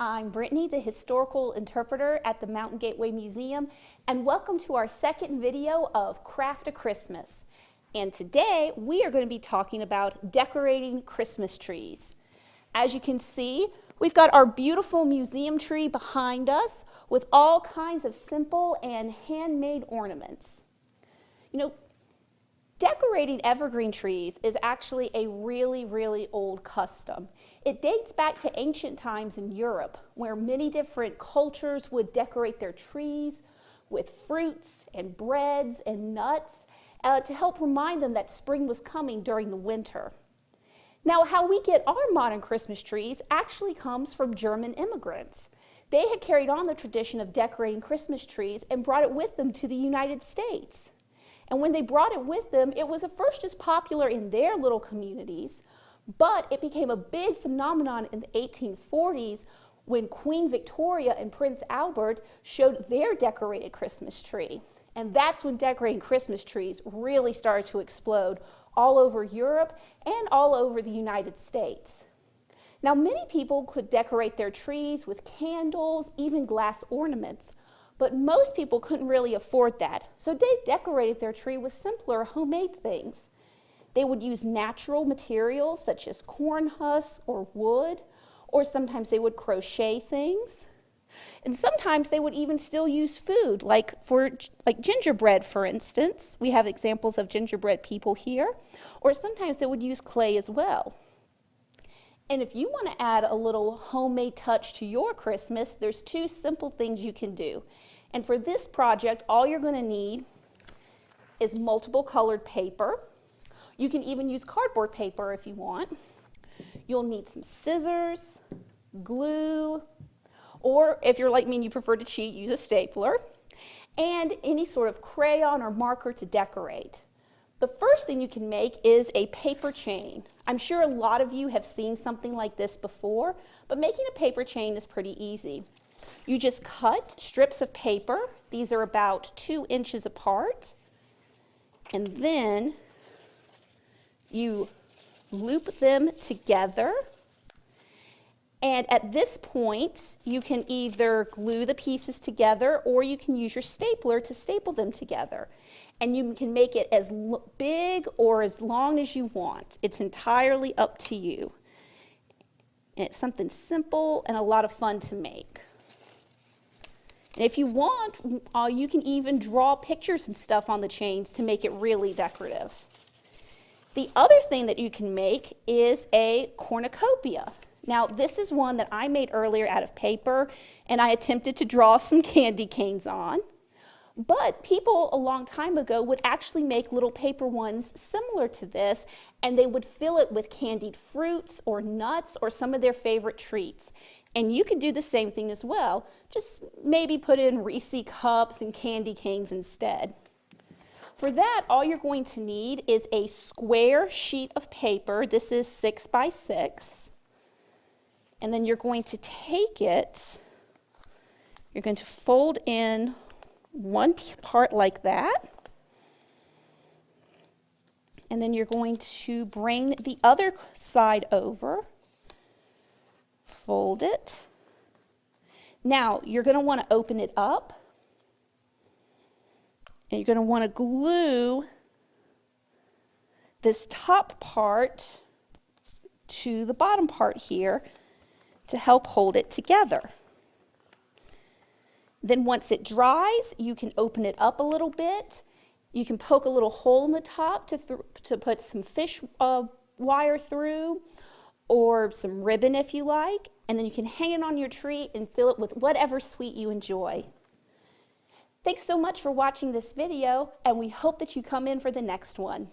I'm Brittany, the historical interpreter at the Mountain Gateway Museum, and welcome to our second video of Craft a Christmas. And today we are going to be talking about decorating Christmas trees. As you can see, we've got our beautiful museum tree behind us with all kinds of simple and handmade ornaments. You know, decorating evergreen trees is actually a really old custom. It dates back to ancient times in Europe, where many different cultures would decorate their trees with fruits and breads and nuts to help remind them that spring was coming during the winter. Now, how we get our modern Christmas trees actually comes from German immigrants. They had carried on the tradition of decorating Christmas trees and brought it with them to the United States. And when they brought it with them, it was at first just popular in their little communities, but it became a big phenomenon in the 1840s when Queen Victoria and Prince Albert showed their decorated Christmas tree. And that's when decorating Christmas trees really started to explode all over Europe and all over the United States. Now, many people could decorate their trees with candles, even glass ornaments, but most people couldn't really afford that. So they decorated their tree with simpler homemade things. They would use natural materials such as corn husks or wood, or sometimes they would crochet things. And sometimes they would even still use food, like gingerbread, for instance. We have examples of gingerbread people here. Or sometimes they would use clay as well. And if you want to add a little homemade touch to your Christmas, there's two simple things you can do. And for this project, all you're going to need is multiple colored paper. You can even use cardboard paper if you want. You'll need some scissors, glue, or if you're like me and you prefer to cheat, use a stapler, and any sort of crayon or marker to decorate. The first thing you can make is a paper chain. I'm sure a lot of you have seen something like this before, but making a paper chain is pretty easy. You just cut strips of paper. These are about 2 inches apart, and then you loop them together. And at this point, you can either glue the pieces together or you can use your stapler to staple them together. And you can make it as big or as long as you want. It's entirely up to you. And it's something simple and a lot of fun to make. And if you want, you can even draw pictures and stuff on the chains to make it really decorative. The other thing that you can make is a cornucopia. Now, this is one that I made earlier out of paper, and I attempted to draw some candy canes on. But people a long time ago would actually make little paper ones similar to this, and they would fill it with candied fruits or nuts or some of their favorite treats. And you can do the same thing as well, just maybe put in Reese cups and candy canes instead. For that, all you're going to need is a square sheet of paper. This is 6 by 6. And then you're going to take it, you're going to fold in one part like that. And then you're going to bring the other side over, fold it. Now, you're going to want to open it up. And you're going to want to glue this top part to the bottom part here to help hold it together. Then once it dries, you can open it up a little bit. You can poke a little hole in the top to put some fish wire through, or some ribbon if you like, and then you can hang it on your tree and fill it with whatever sweet you enjoy. Thanks so much for watching this video, and we hope that you come in for the next one.